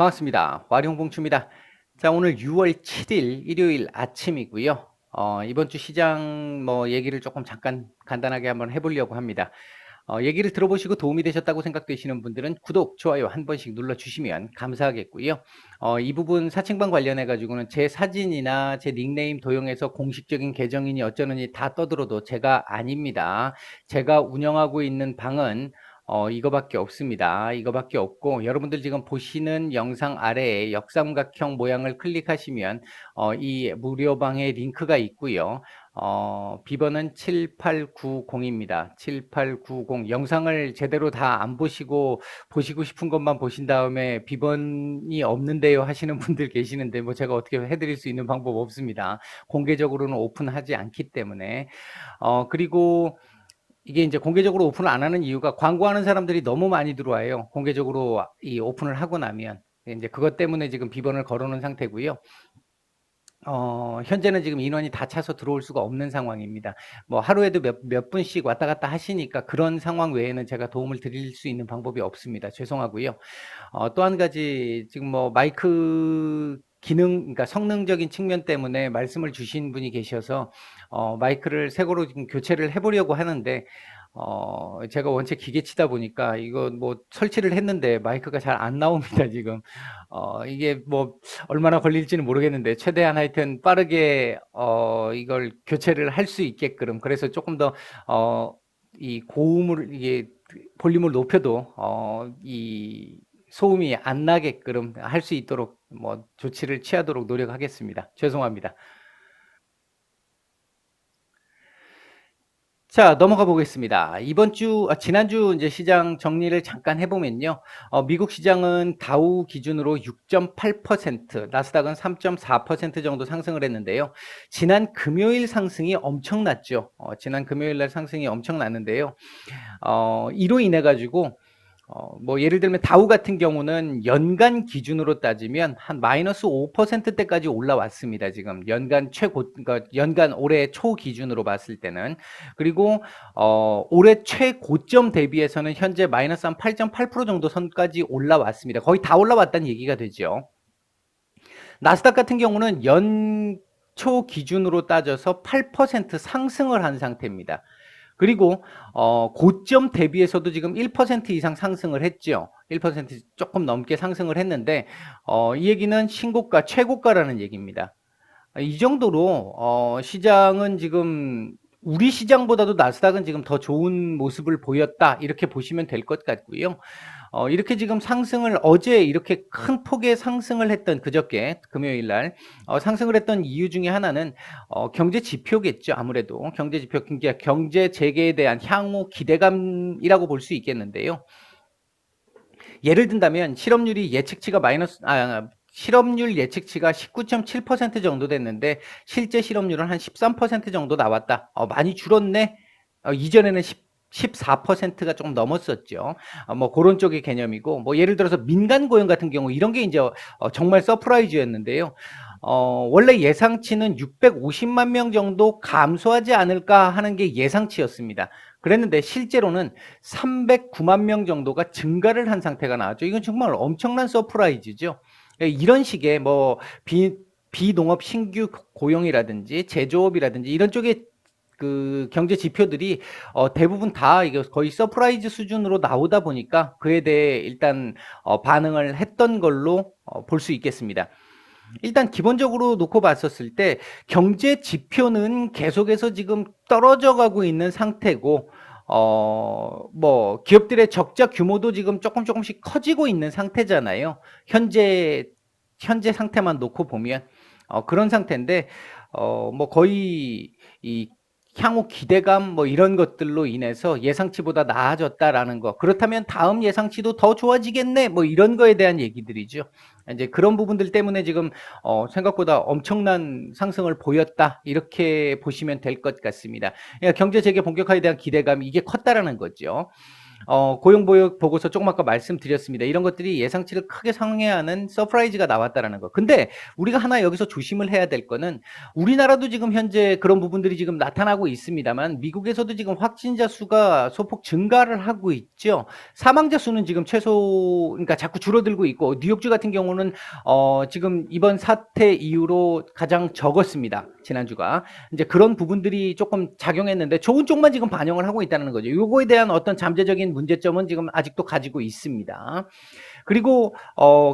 반갑습니다. 와룡봉추입니다. 자, 오늘 6월 7일 일요일 아침이고요. 이번 주 시장 얘기를 조금 잠깐 간단하게 한번 해보려고 합니다. 얘기를 들어보시고 도움이 되셨다고 생각되시는 분들은 구독, 좋아요 한 번씩 눌러주시면 감사하겠고요. 이 부분 사칭방 관련해 가지고는 제 사진이나 제 닉네임 도용해서 공식적인 계정이니 어쩌느니 다 떠들어도 제가 아닙니다. 제가 운영하고 있는 방은 이거밖에 없습니다. 이거밖에 없고, 여러분들 지금 보시는 영상 아래에 역삼각형 모양을 클릭하시면 이 무료방의 링크가 있고요. 비번은 7890입니다. 7890. 영상을 제대로 다 안 보시고 보시고 싶은 것만 보신 다음에 비번이 없는데요 하시는 분들 계시는데, 뭐 제가 어떻게 해드릴 수 있는 방법 없습니다. 공개적으로는 오픈하지 않기 때문에. 그리고 이게 이제 공개적으로 오픈을 안 하는 이유가, 광고하는 사람들이 너무 많이 들어와요. 공개적으로 이 오픈을 하고 나면. 이제 그것 때문에 지금 비번을 걸어놓은 상태고요. 현재는 지금 인원이 다 차서 들어올 수가 없는 상황입니다. 뭐 하루에도 몇 분씩 왔다 갔다 하시니까 그런 상황 외에는 제가 도움을 드릴 수 있는 방법이 없습니다. 죄송하고요. 또 한 가지, 지금 뭐 마이크 기능, 그러니까 성능적인 측면 때문에 말씀을 주신 분이 계셔서 마이크를 새 거로 지금 교체를 해보려고 하는데, 제가 원체 기계치다 보니까 이거 뭐 설치를 했는데 마이크가 잘 안 나옵니다, 지금. 이게 뭐 얼마나 걸릴지는 모르겠는데, 최대한 하여튼 빠르게 이걸 교체를 할 수 있게끔, 그래서 조금 더 이 고음을, 이게 볼륨을 높여도 이 소음이 안 나게끔 할 수 있도록 뭐 조치를 취하도록 노력하겠습니다. 죄송합니다. 자, 넘어가 보겠습니다. 지난주 이제 시장 정리를 잠깐 해보면요. 미국 시장은 다우 기준으로 6.8%, 나스닥은 3.4% 정도 상승을 했는데요. 지난 금요일 상승이 엄청났죠. 지난 금요일 날 상승이 엄청났는데요. 이로 인해 가지고 뭐 예를 들면 다우 같은 경우는 연간 기준으로 따지면 한 마이너스 5%대까지 올라왔습니다. 지금 연간 그러니까 연간 올해 초 기준으로 봤을 때는. 그리고 올해 최고점 대비해서는 현재 마이너스 한 8.8% 정도 선까지 올라왔습니다. 거의 다 올라왔다는 얘기가 되죠. 나스닥 같은 경우는 연초 기준으로 따져서 8% 상승을 한 상태입니다. 그리고 고점 대비해서도 지금 1% 이상 상승을 했죠. 1% 조금 넘게 상승을 했는데, 이 얘기는 신고가, 최고가라는 얘기입니다. 이 정도로 시장은 지금 우리 시장보다도 나스닥은 지금 더 좋은 모습을 보였다, 이렇게 보시면 될 것 같고요. 이렇게 지금 상승을, 어제 이렇게 큰 폭의 상승을 했던, 그저께 금요일 날 상승을 했던 이유 중에 하나는 경제 지표겠죠. 아무래도 경제 지표, 경제 재개에 대한 향후 기대감이라고 볼 수 있겠는데요. 예를 든다면 실업률 예측치가 19.7% 정도 됐는데 실제 실업률은 한 13% 정도 나왔다. 많이 줄었네. 이전에는 14%가 조금 넘었었죠. 뭐 그런 쪽의 개념이고, 뭐 예를 들어서 민간 고용 같은 경우 이런 게 이제 정말 서프라이즈였는데요. 원래 예상치는 650만 명 정도 감소하지 않을까 하는 게 예상치였습니다. 그랬는데 실제로는 309만 명 정도가 증가를 한 상태가 나왔죠. 이건 정말 엄청난 서프라이즈죠. 이런 식의 뭐 비농업 신규 고용이라든지 제조업이라든지 이런 쪽에 그 경제 지표들이 대부분 다 이게 거의 서프라이즈 수준으로 나오다 보니까 그에 대해 일단 반응을 했던 걸로 볼 수 있겠습니다. 일단 기본적으로 놓고 봤었을 때 경제 지표는 계속해서 지금 떨어져 가고 있는 상태고, 뭐 기업들의 적자 규모도 지금 조금씩 커지고 있는 상태잖아요. 현재 상태만 놓고 보면 그런 상태인데, 뭐 거의 이 향후 기대감 뭐 이런 것들로 인해서 예상치보다 나아졌다라는 거. 그렇다면 다음 예상치도 더 좋아지겠네. 뭐 이런 거에 대한 얘기들이죠. 이제 그런 부분들 때문에 지금 생각보다 엄청난 상승을 보였다, 이렇게 보시면 될 것 같습니다. 경제 재개 본격화에 대한 기대감이 이게 컸다라는 거죠. 고용 보고서 조금 아까 말씀드렸습니다. 이런 것들이 예상치를 크게 상회하는 서프라이즈가 나왔다라는 거. 근데 우리가 하나 여기서 조심을 해야 될 거는 우리나라도 지금 현재 그런 부분들이 지금 나타나고 있습니다만 미국에서도 지금 확진자 수가 소폭 증가를 하고 있죠. 사망자 수는 지금 그러니까 자꾸 줄어들고 있고 뉴욕주 같은 경우는 지금 이번 사태 이후로 가장 적었습니다. 지난주가. 이제 그런 부분들이 조금 작용했는데 좋은 쪽만 지금 반영을 하고 있다는 거죠. 요거에 대한 어떤 잠재적인 문제점은 지금 아직도 가지고 있습니다. 그리고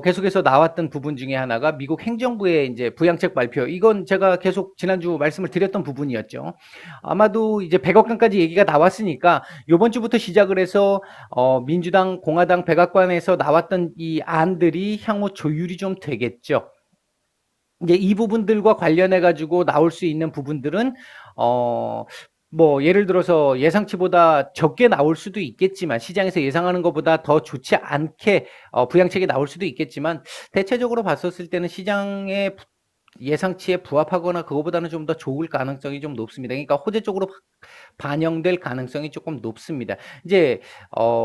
계속해서 나왔던 부분 중에 하나가 미국 행정부의 이제 부양책 발표. 이건 제가 계속 지난주 말씀을 드렸던 부분이었죠. 아마도 이제 100억 원까지 얘기가 나왔으니까 이번 주부터 시작을 해서 민주당, 공화당 백악관에서 나왔던 이 안들이 향후 조율이 좀 되겠죠. 이제 이 부분들과 관련해 가지고 나올 수 있는 부분들은 뭐 예를 들어서 예상치보다 적게 나올 수도 있겠지만 시장에서 예상하는 것보다 더 좋지 않게 부양책이 나올 수도 있겠지만 대체적으로 봤었을 때는 시장의 예상치에 부합하거나 그거보다는 좀 더 좋을 가능성이 좀 높습니다. 그러니까 호재 쪽으로 반영될 가능성이 조금 높습니다. 이제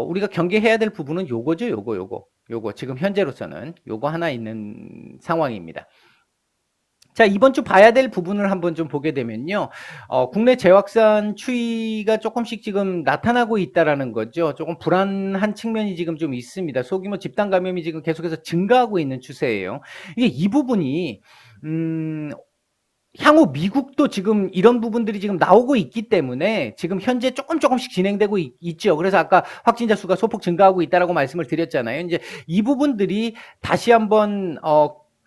우리가 경계해야 될 부분은 요거죠. 요거 지금 현재로서는 요거 하나 있는 상황입니다. 자, 이번 주 봐야 될 부분을 한번 좀 보게 되면요. 국내 재확산 추이가 조금씩 지금 나타나고 있다라는 거죠. 조금 불안한 측면이 지금 좀 있습니다. 소규모 집단 감염이 지금 계속해서 증가하고 있는 추세예요. 이게 이 부분이 향후 미국도 지금 이런 부분들이 지금 나오고 있기 때문에 지금 현재 조금씩 진행되고 있죠. 그래서 아까 확진자 수가 소폭 증가하고 있다라고 말씀을 드렸잖아요. 이제 이 부분들이 다시 한번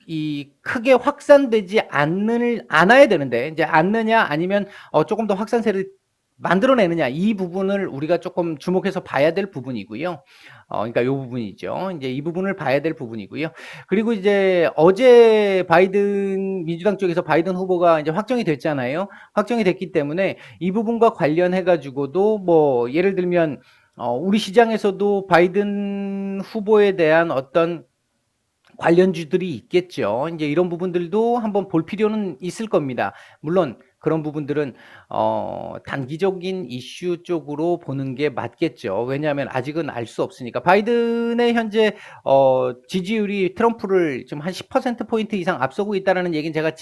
이 크게 확산되지 않아야 되는데 이제 않느냐 아니면 조금 더 확산세를 만들어내느냐 이 부분을 우리가 조금 주목해서 봐야 될 부분이고요. 그러니까 이 부분이죠. 이제 이 부분을 봐야 될 부분이고요. 그리고 이제 어제 민주당 쪽에서 바이든 후보가 이제 확정이 됐잖아요. 확정이 됐기 때문에 이 부분과 관련해 가지고도 뭐 예를 들면 우리 시장에서도 바이든 후보에 대한 어떤 관련주들이 있겠죠. 이제 이런 부분들도 한번 볼 필요는 있을 겁니다. 물론 그런 부분들은 단기적인 이슈 쪽으로 보는 게 맞겠죠. 왜냐하면 아직은 알 수 없으니까. 바이든의 현재 지지율이 트럼프를 지금 한 10%포인트 이상 앞서고 있다는 얘기는 제가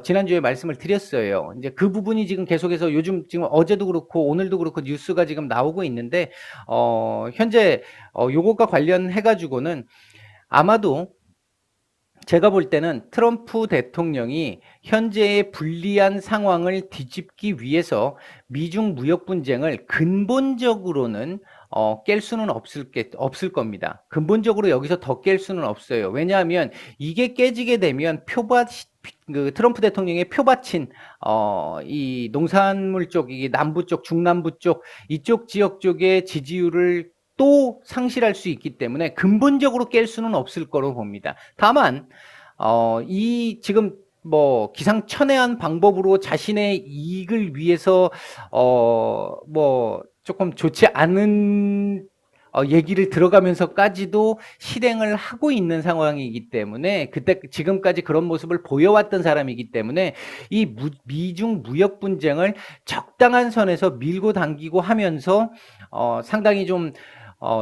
지난주에 말씀을 드렸어요. 이제 그 부분이 지금 계속해서 요즘 지금 어제도 그렇고 오늘도 그렇고 뉴스가 지금 나오고 있는데 현재 요것과 관련해 가지고는 아마도 제가 볼 때는 트럼프 대통령이 현재의 불리한 상황을 뒤집기 위해서 미중 무역 분쟁을 근본적으로는 깰 수는 없을 겁니다. 근본적으로 여기서 더 깰 수는 없어요. 왜냐하면 이게 깨지게 되면 트럼프 대통령의 표받친 이 농산물 쪽, 이 남부 쪽, 중남부 쪽 이쪽 지역 쪽의 지지율을 또 상실할 수 있기 때문에 근본적으로 깰 수는 없을 거로 봅니다. 다만 이 지금 뭐 기상천외한 방법으로 자신의 이익을 위해서 뭐 조금 좋지 않은 얘기를 들어가면서까지도 실행을 하고 있는 상황이기 때문에 지금까지 그런 모습을 보여왔던 사람이기 때문에 이 미중 무역 분쟁을 적당한 선에서 밀고 당기고 하면서 상당히 좀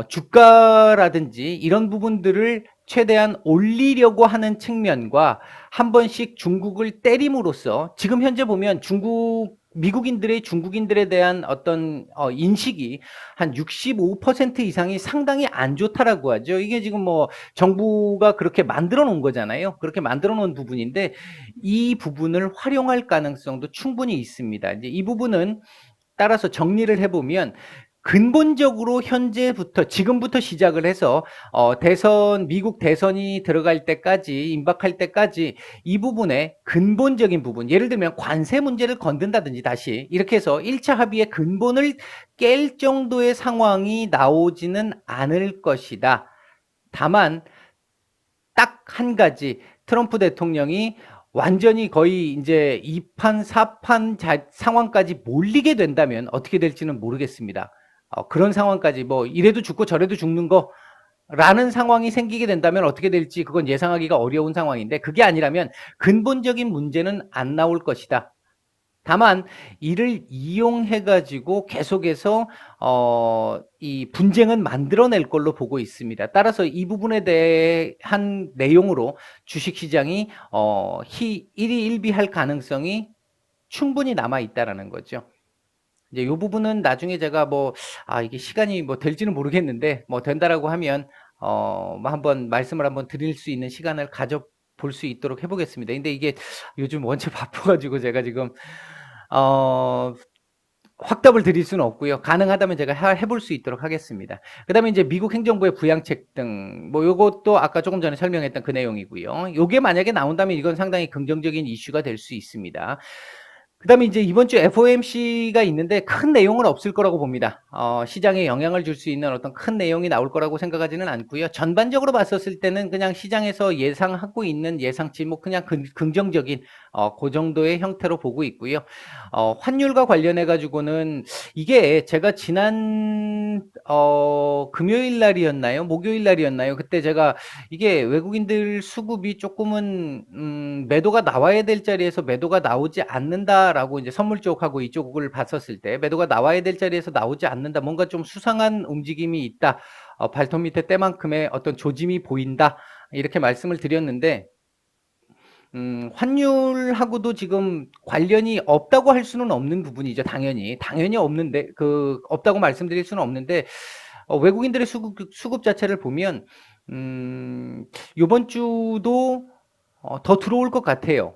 주가라든지 이런 부분들을 최대한 올리려고 하는 측면과 한 번씩 중국을 때림으로써 지금 현재 보면 미국인들의 중국인들에 대한 어떤 인식이 한 65% 이상이 상당히 안 좋다라고 하죠. 이게 지금 뭐 정부가 그렇게 만들어 놓은 거잖아요. 그렇게 만들어 놓은 부분인데 이 부분을 활용할 가능성도 충분히 있습니다. 이제 이 부분은 따라서 정리를 해보면 근본적으로 지금부터 시작을 해서 미국 대선이 들어갈 때까지 임박할 때까지 이 부분의 근본적인 부분, 예를 들면 관세 문제를 건든다든지 다시 이렇게 해서 1차 합의의 근본을 깰 정도의 상황이 나오지는 않을 것이다. 다만 딱 한 가지 트럼프 대통령이 완전히 거의 이제 2판, 4판 상황까지 몰리게 된다면 어떻게 될지는 모르겠습니다. 그런 상황까지 뭐 이래도 죽고 저래도 죽는 거라는 상황이 생기게 된다면 어떻게 될지 그건 예상하기가 어려운 상황인데 그게 아니라면 근본적인 문제는 안 나올 것이다. 다만 이를 이용해 가지고 계속해서 이 분쟁은 만들어낼 걸로 보고 있습니다. 따라서 이 부분에 대한 내용으로 주식시장이 일희일비할 가능성이 충분히 남아 있다라는 거죠. 이제 요 부분은 나중에 제가 이게 시간이 될지는 모르겠는데, 된다라고 하면, 한번 말씀을 한번 드릴 수 있는 시간을 가져볼 수 있도록 해보겠습니다. 근데 이게 요즘 원체 바빠가지고 제가 지금, 어, 확답을 드릴 수는 없고요. 가능하다면 제가 해볼 수 있도록 하겠습니다. 그 다음에 이제 미국 행정부의 부양책 등, 요것도 아까 조금 전에 설명했던 그 내용이고요. 요게 만약에 나온다면 이건 상당히 긍정적인 이슈가 될 수 있습니다. 그 다음에 이제 이번 주 FOMC가 있는데 큰 내용은 없을 거라고 봅니다. 시장에 영향을 줄 수 있는 어떤 큰 내용이 나올 거라고 생각하지는 않고요. 전반적으로 봤었을 때는 그냥 시장에서 예상하고 있는 예상치, 그냥 긍정적인, 그 정도의 형태로 보고 있고요. 환율과 관련해가지고는 이게 제가 지난, 금요일 날이었나요? 목요일 날이었나요? 그때 제가 이게 외국인들 수급이 조금은 매도가 나와야 될 자리에서 매도가 나오지 않는다라고 이제 선물 쪽하고 이쪽을 봤었을 때 매도가 나와야 될 자리에서 나오지 않는다. 뭔가 좀 수상한 움직임이 있다. 발톱 밑에 때만큼의 어떤 조짐이 보인다. 이렇게 말씀을 드렸는데 환율하고도 지금 관련이 없다고 할 수는 없는 부분이죠. 당연히 없는데 없다고 말씀드릴 수는 없는데 외국인들의 수급 자체를 보면 요번 주도 더 들어올 것 같아요.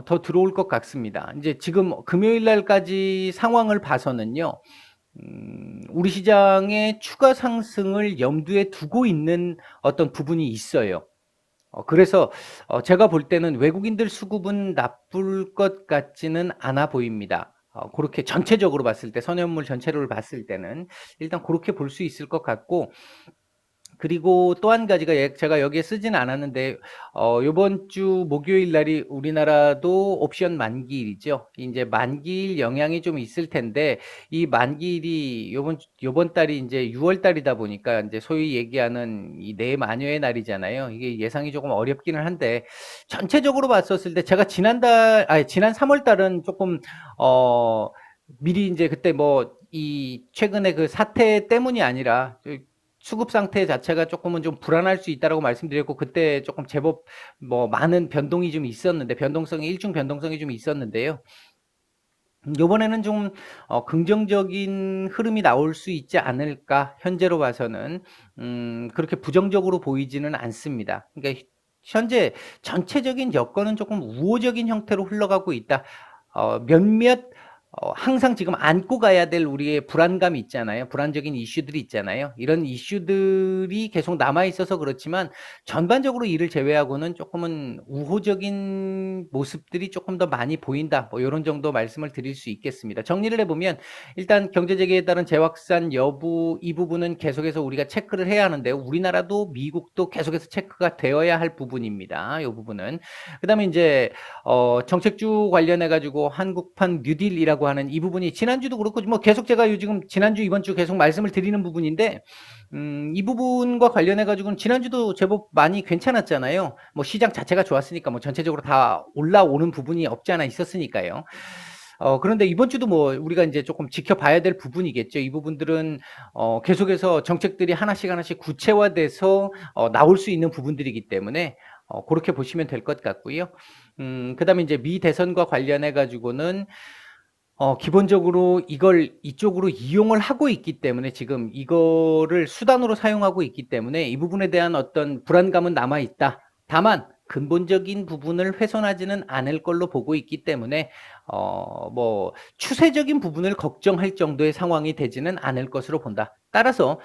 더 들어올 것 같습니다. 이제 지금 금요일 날까지 상황을 봐서는요. 우리 시장의 추가 상승을 염두에 두고 있는 어떤 부분이 있어요. 그래서 제가 볼 때는 외국인들 수급은 나쁠 것 같지는 않아 보입니다. 그렇게 전체적으로 봤을 때, 선현물 전체를 봤을 때는 일단 그렇게 볼 수 있을 것 같고, 그리고 또 한 가지가 제가 여기에 쓰지는 않았는데 요번 주 목요일 날이 우리나라도 옵션 만기일이죠. 이제 만기일 영향이 좀 있을 텐데 이 만기일이 요번 달이 이제 6월 달이다 보니까 이제 소위 얘기하는 이 내마녀의 날이잖아요. 이게 예상이 조금 어렵기는 한데 전체적으로 봤었을 때 제가 지난 3월 달은 조금 미리 이제 그때 이 최근에 그 사태 때문이 아니라 수급 상태 자체가 조금은 좀 불안할 수 있다라고 말씀드렸고 그때 조금 제법 많은 변동이 좀 있었는데 일중 변동성이 좀 있었는데요. 요번에는 좀 긍정적인 흐름이 나올 수 있지 않을까 현재로 봐서는 그렇게 부정적으로 보이지는 않습니다. 그러니까 현재 전체적인 여건은 조금 우호적인 형태로 흘러가고 있다. 몇몇 항상 지금 안고 가야 될 우리의 불안감이 있잖아요. 불안적인 이슈들이 있잖아요. 이런 이슈들이 계속 남아 있어서 그렇지만 전반적으로 이를 제외하고는 조금은 우호적인 모습들이 조금 더 많이 보인다. 이런 정도 말씀을 드릴 수 있겠습니다. 정리를 해보면 일단 경제재개에 따른 재확산 여부 이 부분은 계속해서 우리가 체크를 해야 하는데요. 우리나라도 미국도 계속해서 체크가 되어야 할 부분입니다. 이 부분은. 그 다음에 이제 정책주 관련해 가지고 한국판 뉴딜이라고 하는 이 부분이 지난주도 그렇고 계속 제가 지금 지난주 이번 주 계속 말씀을 드리는 부분인데 이 부분과 관련해 가지고는 지난주도 제법 많이 괜찮았잖아요. 시장 자체가 좋았으니까 전체적으로 다 올라오는 부분이 없지 않아 있었으니까요. 그런데 이번 주도 우리가 이제 조금 지켜봐야 될 부분이겠죠. 이 부분들은 계속해서 정책들이 하나씩 구체화돼서 나올 수 있는 부분들이기 때문에 그렇게 보시면 될 것 같고요. 그다음에 이제 미 대선과 관련해 가지고는 기본적으로 이걸 이쪽으로 이용을 하고 있기 때문에 지금 이거를 수단으로 사용하고 있기 때문에 이 부분에 대한 어떤 불안감은 남아 있다. 다만 근본적인 부분을 훼손하지는 않을 걸로 보고 있기 때문에 추세적인 부분을 걱정할 정도의 상황이 되지는 않을 것으로 본다. 따라서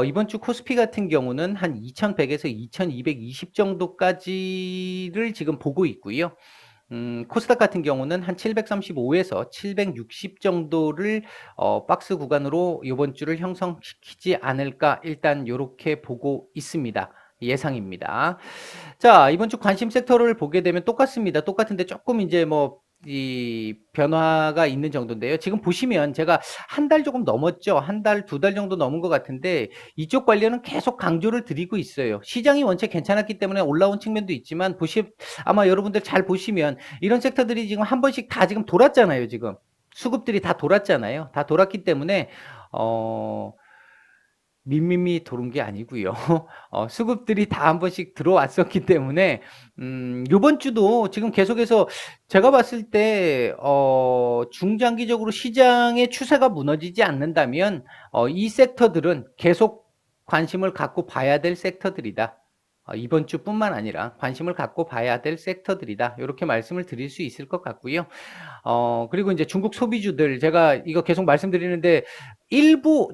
이번 주 코스피 같은 경우는 한 2100에서 2220 정도까지를 지금 보고 있고요. 코스닥 같은 경우는 한 735에서 760 정도를 박스 구간으로 이번 주를 형성시키지 않을까 일단 이렇게 보고 있습니다. 예상입니다. 자, 이번 주 관심 섹터를 보게 되면 똑같습니다. 똑같은데 조금 이제 이 변화가 있는 정도인데요. 지금 보시면 제가 한 달 조금 넘었죠. 한 달, 두 달 정도 넘은 것 같은데 이쪽 관련은 계속 강조를 드리고 있어요. 시장이 원체 괜찮았기 때문에 올라온 측면도 있지만 아마 여러분들 잘 보시면 이런 섹터들이 지금 한 번씩 다 지금 돌았잖아요. 지금 수급들이 다 돌았잖아요. 다 돌았기 때문에 밋밋이 도는 게 아니고요. 수급들이 다 한 번씩 들어왔었기 때문에 요번 주도 지금 계속해서 제가 봤을 때 중장기적으로 시장의 추세가 무너지지 않는다면 이 섹터들은 계속 관심을 갖고 봐야 될 섹터들이다. 이번 주뿐만 아니라 관심을 갖고 봐야 될 섹터들이다. 이렇게 말씀을 드릴 수 있을 것 같고요. 그리고 이제 중국 소비주들 제가 이거 계속 말씀드리는데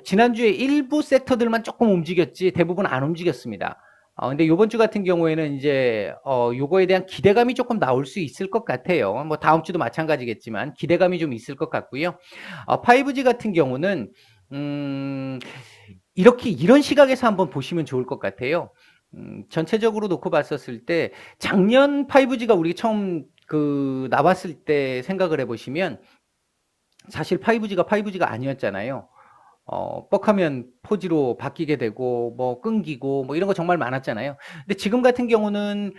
지난주에 일부 섹터들만 조금 움직였지 대부분 안 움직였습니다. 근데 요번 주 같은 경우에는 이제 요거에 대한 기대감이 조금 나올 수 있을 것 같아요. 뭐 다음 주도 마찬가지겠지만 기대감이 좀 있을 것 같고요. 5G 같은 경우는 이런 시각에서 한번 보시면 좋을 것 같아요. 전체적으로 놓고 봤었을 때 작년 5G가 우리 처음 나왔을 때 생각을 해보시면 사실 5G가 아니었잖아요. 뻑하면 4G로 바뀌게 되고 뭐 끊기고 뭐 이런 거 정말 많았잖아요. 근데 지금 같은 경우는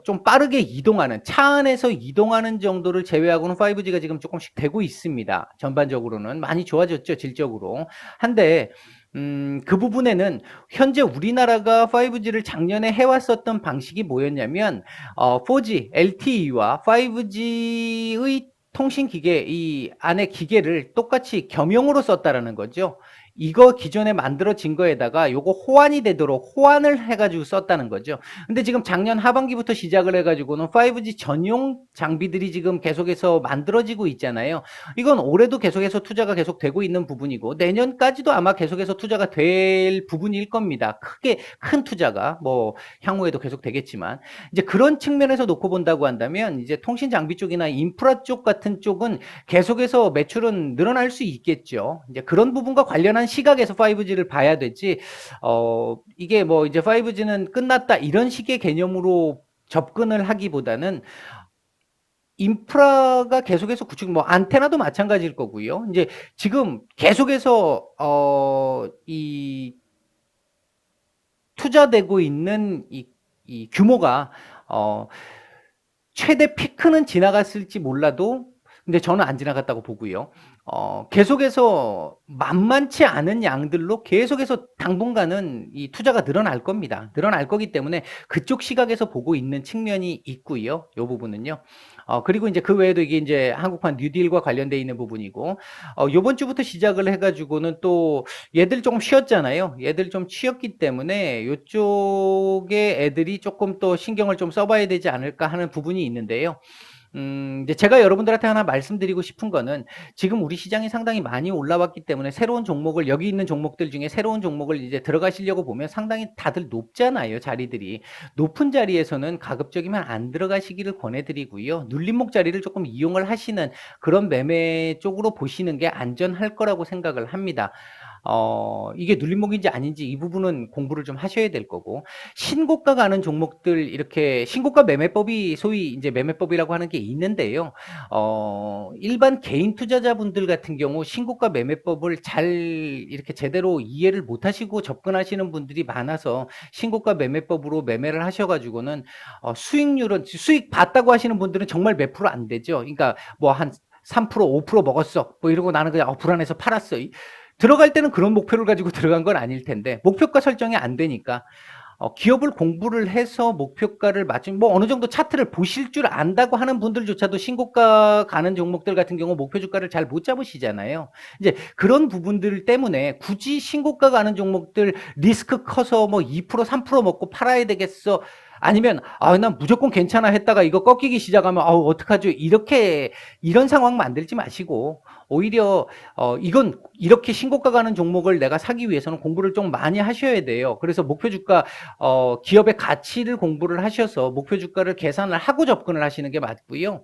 좀 빠르게 이동하는 차 안에서 이동하는 정도를 제외하고는 5G가 지금 조금씩 되고 있습니다. 전반적으로는 많이 좋아졌죠, 질적으로. 한데 그 부분에는 현재 우리나라가 5G를 작년에 해왔었던 방식이 뭐였냐면 4G, LTE와 5G의 통신기계 이 안에 기계를 똑같이 겸용으로 썼다라는 거죠. 이거 기존에 만들어진 거에다가 요거 호환이 되도록 호환을 해가지고 썼다는 거죠. 근데 지금 작년 하반기부터 시작을 해가지고는 5G 전용 장비들이 지금 계속해서 만들어지고 있잖아요. 이건 올해도 계속해서 투자가 계속 되고 있는 부분이고 내년까지도 아마 계속해서 투자가 될 부분일 겁니다. 크게 큰 투자가 뭐 향후에도 계속 되겠지만 이제 그런 측면에서 놓고 본다고 한다면 이제 통신 장비 쪽이나 인프라 쪽 같은 쪽은 계속해서 매출은 늘어날 수 있겠죠. 이제 그런 부분과 관련한 시각에서 5G를 봐야 되지, 이게 뭐 이제 5G는 끝났다 이런 식의 개념으로 접근을 하기보다는 인프라가 계속해서 구축, 뭐 안테나도 마찬가지일 거고요. 이제 지금 계속해서 이 투자되고 있는 이 규모가 최대 피크는 지나갔을지 몰라도 근데 저는 안 지나갔다고 보고요. 계속해서 만만치 않은 양들로 계속해서 당분간은 이 투자가 늘어날 겁니다. 늘어날 거기 때문에 그쪽 시각에서 보고 있는 측면이 있고요. 요 부분은요. 그리고 이제 그 외에도 이게 이제 한국판 뉴딜과 관련돼 있는 부분이고, 요번 주부터 시작을 해가지고는 또 얘들 조금 쉬었잖아요. 얘들 좀 쉬었기 때문에 요쪽에 애들이 조금 또 신경을 좀 써봐야 되지 않을까 하는 부분이 있는데요. 이제 제가 여러분들한테 하나 말씀드리고 싶은 거는 지금 우리 시장이 상당히 많이 올라왔기 때문에 새로운 종목을 여기 있는 종목들 중에 새로운 종목을 이제 들어가시려고 보면 상당히 다들 높잖아요, 자리들이. 높은 자리에서는 가급적이면 안 들어가시기를 권해드리고요. 눌림목 자리를 조금 이용을 하시는 그런 매매 쪽으로 보시는 게 안전할 거라고 생각을 합니다. 이게 눌림목인지 아닌지 이 부분은 공부를 좀 하셔야 될 거고, 신고가 가는 종목들 이렇게 신고가 매매법이 소위 이제 매매법이라고 하는 게 있는데요. 일반 개인 투자자분들 같은 경우 신고가 매매법을 잘 이렇게 제대로 이해를 못 하시고 접근하시는 분들이 많아서 신고가 매매법으로 매매를 하셔가지고는 수익 봤다고 하시는 분들은 정말 몇 프로 안 되죠. 그러니까 뭐 한 3%, 5% 먹었어. 뭐 이러고 나는 그냥 불안해서 팔았어. 들어갈 때는 그런 목표를 가지고 들어간 건 아닐 텐데 목표가 설정이 안 되니까 기업을 공부를 해서 목표가를 맞춘 뭐 어느 정도 차트를 보실 줄 안다고 하는 분들조차도 신고가 가는 종목들 같은 경우 목표 주가를 잘 못 잡으시잖아요. 이제 그런 부분들 때문에 굳이 신고가 가는 종목들 리스크 커서 뭐 2%, 3% 먹고 팔아야 되겠어. 아니면 난 무조건 괜찮아 했다가 이거 꺾이기 시작하면 어떡하죠? 이런 상황 만들지 마시고 오히려 이건 이렇게 신고가 가는 종목을 내가 사기 위해서는 공부를 좀 많이 하셔야 돼요. 그래서 목표 주가 기업의 가치를 공부를 하셔서 목표 주가를 계산을 하고 접근을 하시는 게 맞고요.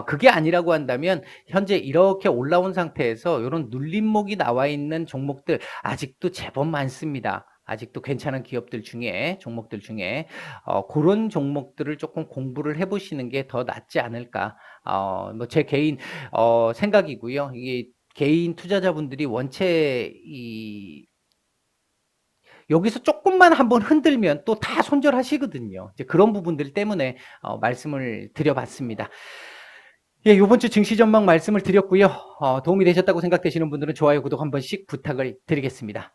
그게 아니라고 한다면 현재 이렇게 올라온 상태에서 이런 눌림목이 나와 있는 종목들 아직도 제법 많습니다. 아직도 괜찮은 기업들 중에 종목들 중에 고런 종목들을 조금 공부를 해 보시는 게 더 낫지 않을까. 뭐 제 개인 생각이고요. 이게 개인 투자자분들이 원체 여기서 쪼끔만 한번 흔들면 또 다 손절하시거든요. 이제 그런 부분들 때문에 말씀을 드려 봤습니다. 예, 요번 주 증시 전망 말씀을 드렸고요. 도움이 되셨다고 생각되시는 분들은 좋아요, 구독 한 번씩 부탁을 드리겠습니다.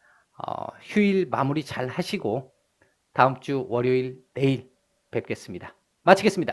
휴일 마무리 잘 하시고 다음 주 월요일 내일 뵙겠습니다. 마치겠습니다.